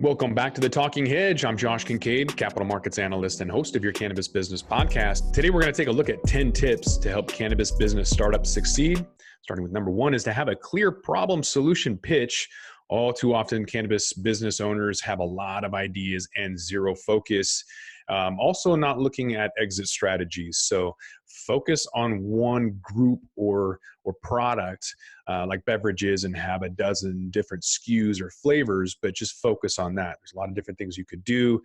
Welcome back to the Talking Hedge. I'm Josh Kincaid, capital markets analyst and host of your cannabis business podcast. Today, we're going to take a look at 10 tips to help cannabis business startups succeed. Starting with number one is to have a clear problem solution pitch. All too often, cannabis business owners have a lot of ideas and zero focus. Also not looking at exit strategies. So focus on one group or product like beverages and have a dozen different SKUs or flavors, but just focus on that. There's a lot of different things you could do.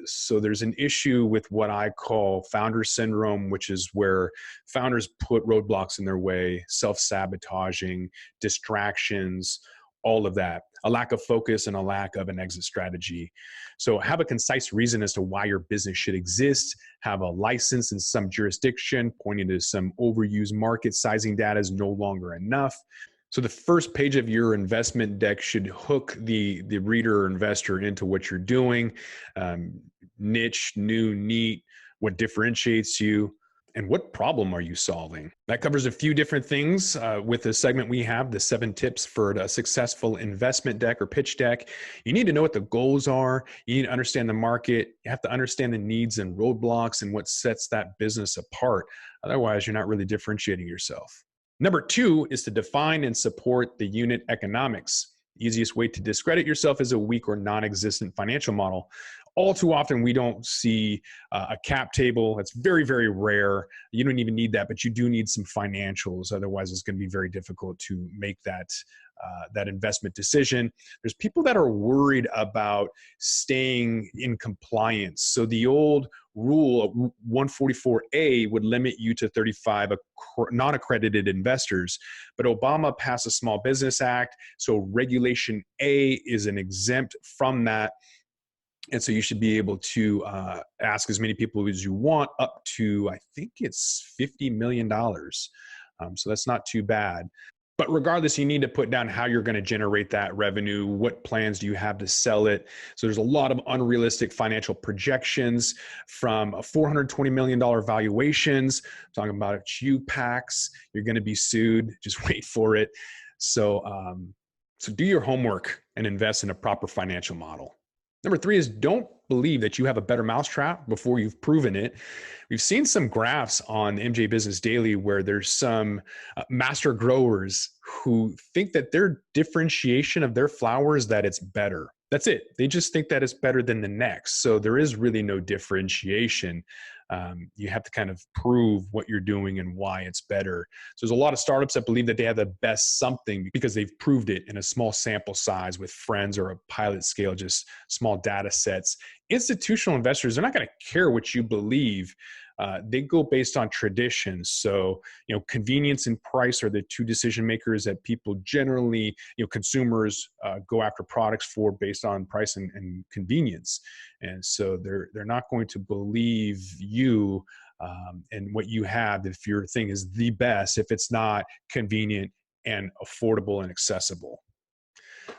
So there's an issue with what I call founder syndrome, which is where founders put roadblocks in their way, self-sabotaging, distractions, all of that, a lack of focus and a lack of an exit strategy. So have a concise reason as to why your business should exist, have a license in some jurisdiction, pointing to some overused market sizing data is no longer enough. So the first page of your investment deck should hook the reader or investor into what you're doing, niche, new, neat, what differentiates you. And what problem are you solving? That covers a few different things with the segment we have, the 7 tips for a successful investment deck or pitch deck. You need to know what the goals are. You need to understand the market. You have to understand the needs and roadblocks and what sets that business apart. Otherwise, you're not really differentiating yourself. Number 2 is to define and support the unit economics. The easiest way to discredit yourself is a weak or non-existent financial model. All too often, we don't see a cap table. It's very, very rare. You don't even need that, but you do need some financials. Otherwise, it's going to be very difficult to make that investment decision. There's people that are worried about staying in compliance. So the old rule 144A would limit you to 35 non-accredited investors, but Obama passed a Small Business Act. So Regulation A is an exempt from that. And so you should be able to ask as many people as you want, up to, I think it's $50 million. So that's not too bad. But regardless, you need to put down how you're going to generate that revenue. What plans do you have to sell it? So there's a lot of unrealistic financial projections from $420 million valuations. Talking about UPACs, you're going to be sued. Just wait for it. So do your homework and invest in a proper financial model. Number 3 is don't believe that you have a better mousetrap before you've proven it. We've seen some graphs on MJ Business Daily where there's some master growers who think that their differentiation of their flowers, that it's better. That's it. They just think that it's better than the next. So there is really no differentiation. You have to kind of prove what you're doing and why it's better. So there's a lot of startups that believe that they have the best something because they've proved it in a small sample size with friends or a pilot scale, just small data sets. Institutional investors, they're not going to care what you believe. They go based on tradition. So, convenience and price are the 2 decision makers that people generally, consumers go after products for based on price and convenience. And so they're not going to believe you and what you have if your thing is the best, if it's not convenient and affordable and accessible.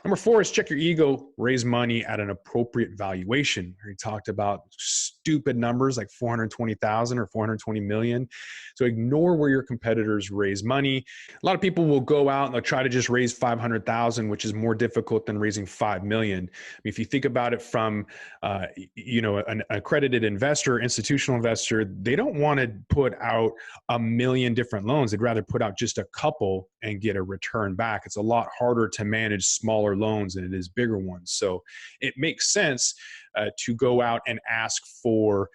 Number 4 is check your ego, raise money at an appropriate valuation. We talked about stupid numbers like 420,000 or 420 million. So ignore where your competitors raise money. A lot of people will go out and they'll try to just raise 500,000, which is more difficult than raising 5 million. I mean, if you think about it from, an accredited investor, institutional investor, they don't want to put out a million different loans. They'd rather put out just a couple and get a return back. It's a lot harder to manage smaller loans than it is bigger ones. So it makes sense to go out and ask for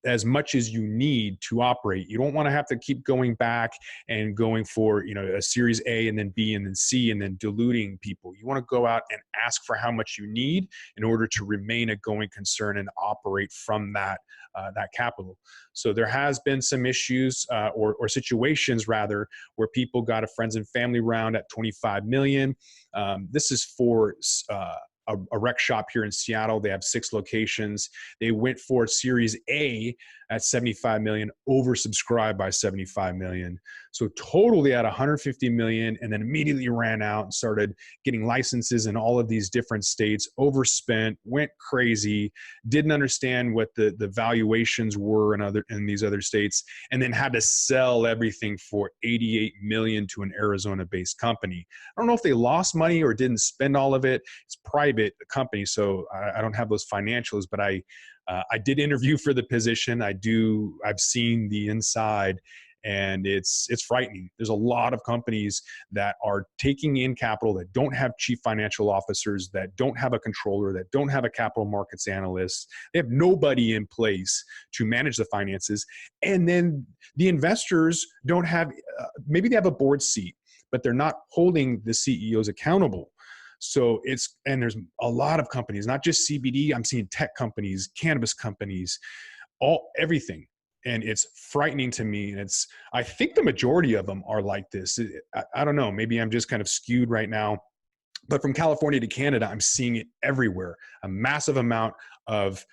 as much as you need to operate. You don't want to have to keep going back and going for, a series A and then B and then C and then diluting people. You want to go out and ask for how much you need in order to remain a going concern and operate from that capital. So there has been some issues or situations rather where people got a friends and family round at 25 million. This is for a rec shop here in Seattle. They have 6 locations. They went for Series A at 75 million, oversubscribed by 75 million. So total they had 150 million, and then immediately ran out and started getting licenses in all of these different states, overspent, went crazy, didn't understand what the valuations were in these other states, and then had to sell everything for 88 million to an Arizona-based company. I don't know if they lost money or didn't spend all of it. It's a private company, so I don't have those financials, but I did interview for the position. I've seen the inside, and it's frightening. There's a lot of companies that are taking in capital that don't have chief financial officers, that don't have a controller, that don't have a capital markets analyst. They have nobody in place to manage the finances. And then the investors don't have, maybe they have a board seat, but they're not holding the CEOs accountable. So and there's a lot of companies, not just CBD. I'm seeing tech companies, cannabis companies, everything. And it's frightening to me. And I think the majority of them are like this. I don't know, maybe I'm just kind of skewed right now, but from California to Canada, I'm seeing it everywhere. A massive amount of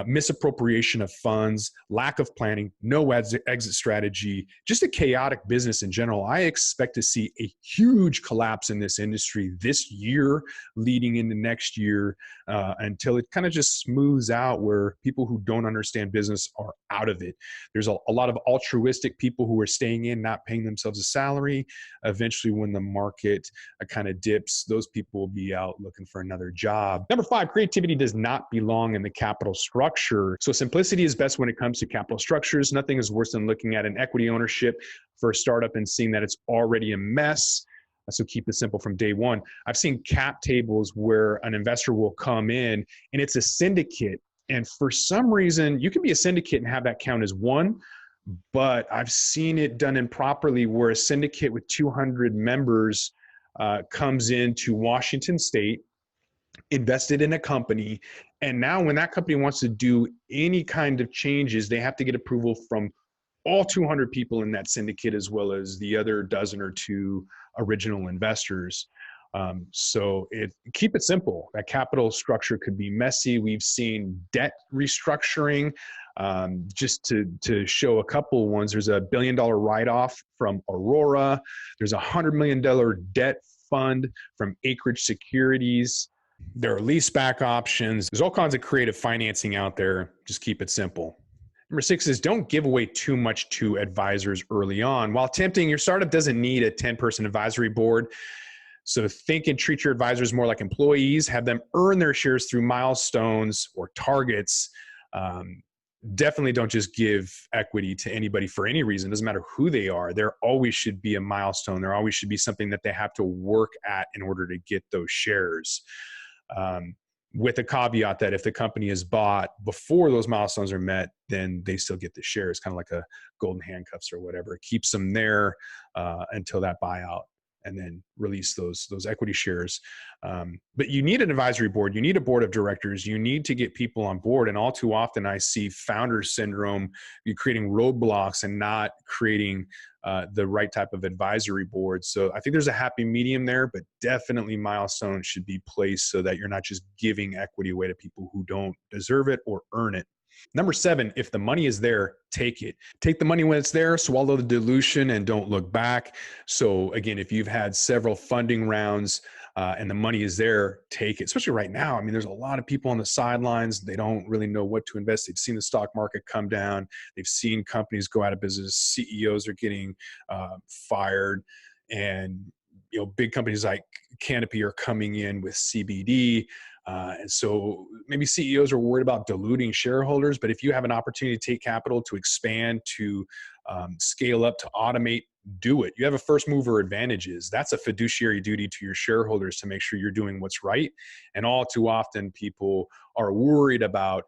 misappropriation of funds, lack of planning, no exit strategy, just a chaotic business in general. I expect to see a huge collapse in this industry this year, leading into next year, until it kind of just smooths out where people who don't understand business are out of it. There's a lot of altruistic people who are staying in, not paying themselves a salary. Eventually, when the market kind of dips, those people will be out looking for another job. Number 5, creativity does not belong in the capital structure. So simplicity is best when it comes to capital structures. Nothing is worse than looking at an equity ownership for a startup and seeing that it's already a mess. So keep it simple from day one. I've seen cap tables where an investor will come in and it's a syndicate. And for some reason, you can be a syndicate and have that count as one, but I've seen it done improperly where a syndicate with 200 members comes into Washington State, invested in a company, and now when that company wants to do any kind of changes, they have to get approval from all 200 people in that syndicate, as well as the other dozen or two original investors. So keep it simple. That capital structure could be messy. We've seen debt restructuring. Just to show a couple ones, there's $1 billion write-off from Aurora. There's $100 million debt fund from Acreage Securities. There are leaseback options. There's all kinds of creative financing out there. Just keep it simple. Number 6 is don't give away too much to advisors early on. While tempting, your startup doesn't need a 10-person advisory board. So think and treat your advisors more like employees. Have them earn their shares through milestones or targets. Definitely don't just give equity to anybody for any reason. It doesn't matter who they are. There always should be a milestone. There always should be something that they have to work at in order to get those shares. With a caveat that if the company is bought before those milestones are met, then they still get the shares, kind of like a golden handcuffs or whatever. It keeps them there until that buyout, and then release those equity shares. But you need an advisory board. You need a board of directors. You need to get people on board. And all too often I see founder syndrome, you creating roadblocks and not creating the right type of advisory board. So I think there's a happy medium there, but definitely milestones should be placed so that you're not just giving equity away to people who don't deserve it or earn it. Number 7, if the money is there, take it. Take the money when it's there, swallow the dilution, and don't look back. So again, if you've had several funding rounds and the money is there, take it. Especially right now. I mean, there's a lot of people on the sidelines. They don't really know what to invest. They've seen the stock market come down. They've seen companies go out of business. CEOs are getting fired. And big companies like Canopy are coming in with CBD. And so maybe CEOs are worried about diluting shareholders, but if you have an opportunity to take capital, to expand, to scale up, to automate, do it. You have a first mover advantages. That's a fiduciary duty to your shareholders to make sure you're doing what's right. And all too often people are worried about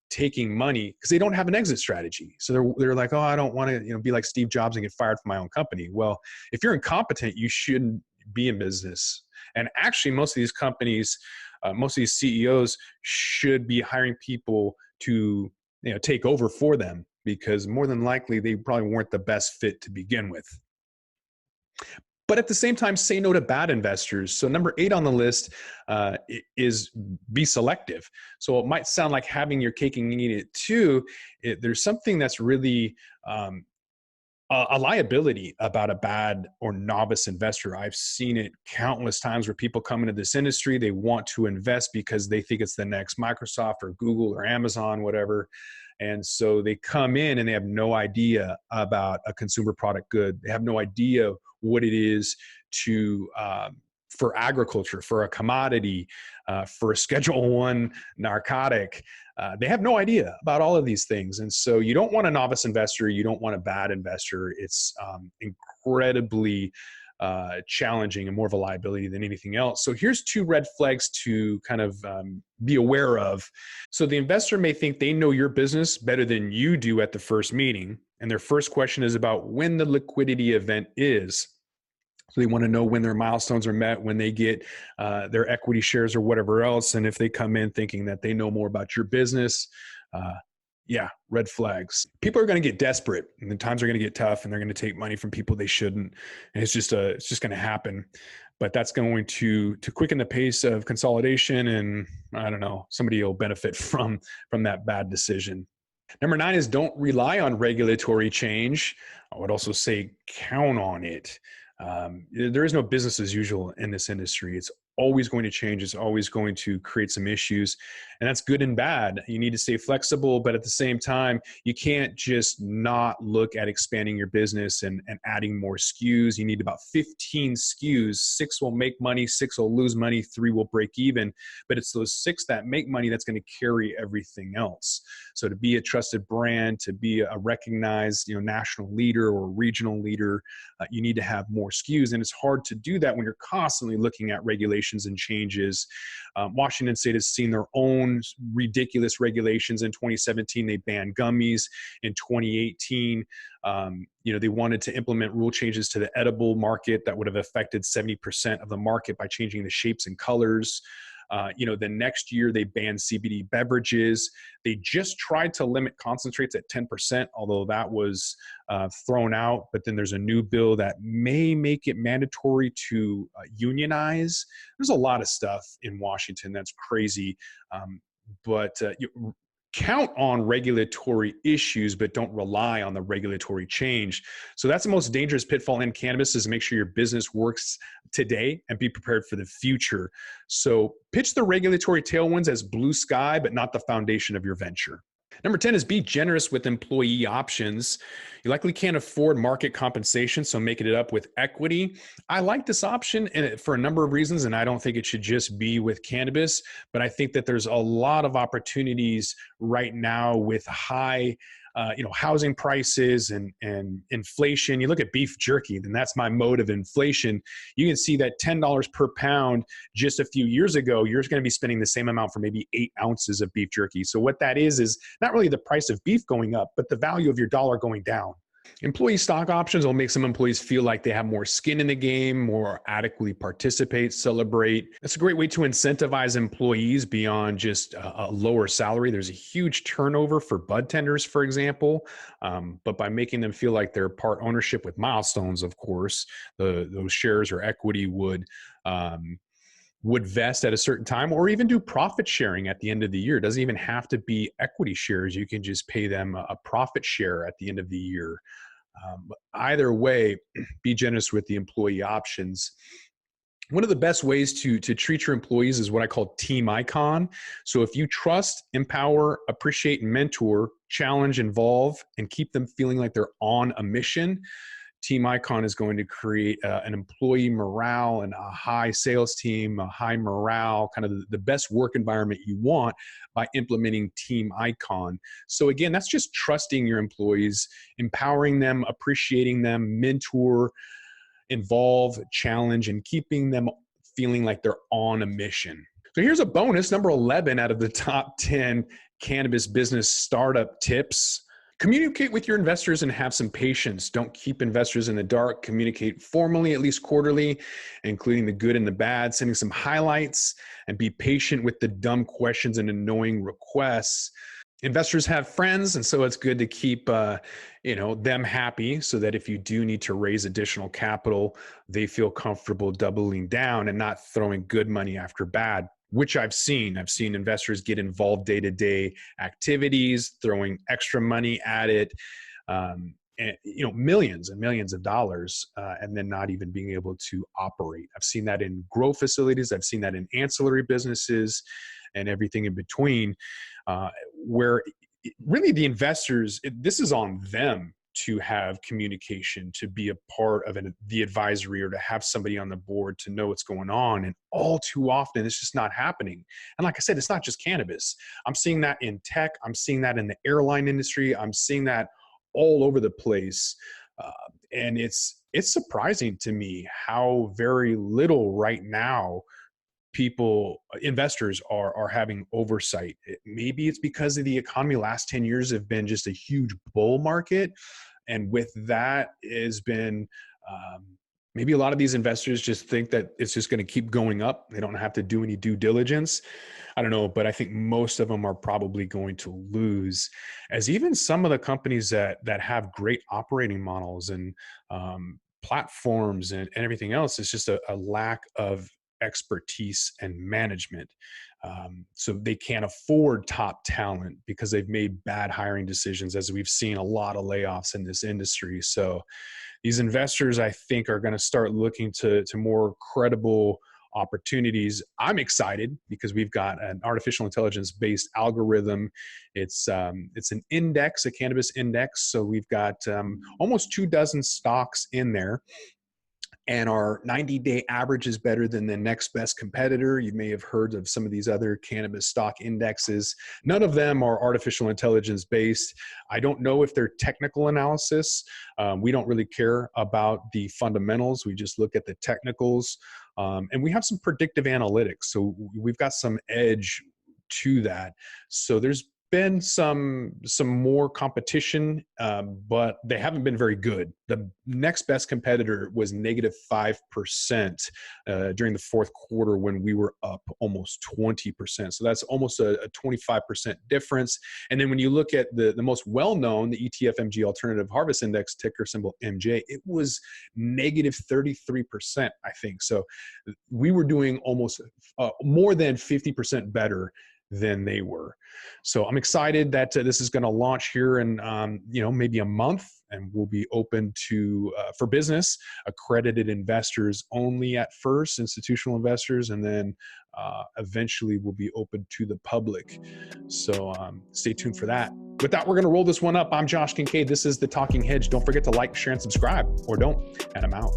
taking money because they don't have an exit strategy. So they're like, oh, I don't want to be like Steve Jobs and get fired from my own company. Well, if you're incompetent, you shouldn't be in business. And actually, most of these companies, most of these CEOs should be hiring people to take over for them, because more than likely they probably weren't the best fit to begin with. but at the same time, say no to bad investors. So number 8 on the list is be selective. So it might sound like having your cake and eating it too. There's something that's really a liability about a bad or novice investor. I've seen it countless times where people come into this industry, they want to invest because they think it's the next Microsoft or Google or Amazon, whatever. And so they come in and they have no idea about a consumer product good. They have no idea what it is to for agriculture, for a commodity, for a Schedule One narcotic. They have no idea about all of these things. And so you don't want a novice investor. You don't want a bad investor. It's incredibly challenging and more of a liability than anything else. So here's 2 red flags to kind of be aware of. So the investor may think they know your business better than you do at the first meeting. And their first question is about when the liquidity event is. So they want to know when their milestones are met, when they get their equity shares or whatever else. And if they come in thinking that they know more about your business, red flags. People are going to get desperate, and the times are going to get tough, and they're going to take money from people they shouldn't. And it's just going to happen. But that's going to quicken the pace of consolidation, and I don't know, somebody will benefit from that bad decision. Number 9 is don't rely on regulatory change. I would also say count on it. There is no business as usual in this industry. It's always going to change. It's always going to create some issues, and that's good and bad. You need to stay flexible, but at the same time, you can't just not look at expanding your business and adding more SKUs. You need about 15 SKUs. 6 will make money, 6 will lose money, 3 will break even, but it's those 6 that make money that's going to carry everything else. So to be a trusted brand, to be a recognized, national leader or regional leader, you need to have more SKUs, and it's hard to do that when you're constantly looking at regulations and changes. Washington State has seen their own ridiculous regulations. In 2017, they banned gummies. In 2018, they wanted to implement rule changes to the edible market that would have affected 70% of the market by changing the shapes and colors. The next year they banned CBD beverages. They just tried to limit concentrates at 10%, although that was thrown out. But then there's a new bill that may make it mandatory to unionize. There's a lot of stuff in Washington that's crazy. But count on regulatory issues, but don't rely on the regulatory change. So that's the most dangerous pitfall in cannabis, is make sure your business works today and be prepared for the future. So pitch the regulatory tailwinds as blue sky, but not the foundation of your venture. Number 10 is be generous with employee options. You likely can't afford market compensation, so making it up with equity. I like this option for a number of reasons, and I don't think it should just be with cannabis, but I think that there's a lot of opportunities right now with high housing prices and inflation. You look at beef jerky, and that's my mode of inflation. You can see that $10 per pound just a few years ago, you're going to be spending the same amount for maybe 8 ounces of beef jerky. So what that is not really the price of beef going up, but the value of your dollar going down. Employee stock options will make some employees feel like they have more skin in the game, more adequately participate, celebrate. That's a great way to incentivize employees beyond just a lower salary. There's a huge turnover for bud tenders, for example, but by making them feel like they're part ownership with milestones, of course, those shares or equity would vest at a certain time, or even do profit sharing at the end of the year. It doesn't even have to be equity shares. You can just pay them a profit share at the end of the year. But either way, be generous with the employee options. One of the best ways to treat your employees is what I call team icon. So if you trust, empower, appreciate, and mentor, challenge, involve, and keep them feeling like they're on a mission, Team Icon is going to create an employee morale and a high sales team, a high morale, kind of the best work environment you want by implementing Team Icon. So again, that's just trusting your employees, empowering them, appreciating them, mentor, involve, challenge, and keeping them feeling like they're on a mission. So here's a bonus, number 11 out of the top 10 cannabis business startup tips. Communicate with your investors and have some patience. Don't keep investors in the dark. Communicate formally, at least quarterly, including the good and the bad, sending some highlights, and be patient with the dumb questions and annoying requests. Investors have friends, and so it's good to keep them happy, so that if you do need to raise additional capital, they feel comfortable doubling down and not throwing good money after bad, which I've seen. I've seen investors get involved day-to-day activities, throwing extra money at it, and millions and millions of dollars, and then not even being able to operate. I've seen that in grow facilities. I've seen that in ancillary businesses and everything in between, where really the investors, this is on them to have communication, to be a part of the advisory, or to have somebody on the board to know what's going on. And all too often, it's just not happening. And like I said, it's not just cannabis. I'm seeing that in tech. I'm seeing that in the airline industry. I'm seeing that all over the place. And it's surprising to me how very little right now investors are having oversight. Maybe it's because of the economy. Last 10 years have been just a huge bull market. And with that has been, maybe a lot of these investors just think that it's just going to keep going up. They don't have to do any due diligence. I don't know, but I think most of them are probably going to lose, as even some of the companies that have great operating models and platforms and everything else, is just a lack of expertise and management. So they can't afford top talent because they've made bad hiring decisions, as we've seen a lot of layoffs in this industry. So these investors, I think, are going to start looking to more credible opportunities. I'm excited because we've got an artificial intelligence based algorithm. It's an index, a cannabis index. So we've got almost 24 stocks in there. And our 90-day average is better than the next best competitor. You may have heard of some of these other cannabis stock indexes. None of them are artificial intelligence based. I don't know if they're technical analysis. We don't really care about the fundamentals. We just look at the technicals. And we have some predictive analytics. So we've got some edge to that. So there's been some more competition, but they haven't been very good. The next best competitor was -5% during the fourth quarter, when we were up almost 20%. So that's almost a 25% difference. And then when you look at the most well-known, the ETF Alternative Harvest Index, ticker symbol MJ, it was -33%, I think. So we were doing almost more than 50% better than they were. So I'm excited that this is going to launch here in maybe a month, and will be open to for business, accredited investors only at first, institutional investors, and then eventually will be open to the public. So stay tuned for that. With that, we're going to roll this one up. I'm Josh Kincaid. This is the Talking Hedge. Don't forget to like, share, and subscribe, or don't, and I'm out.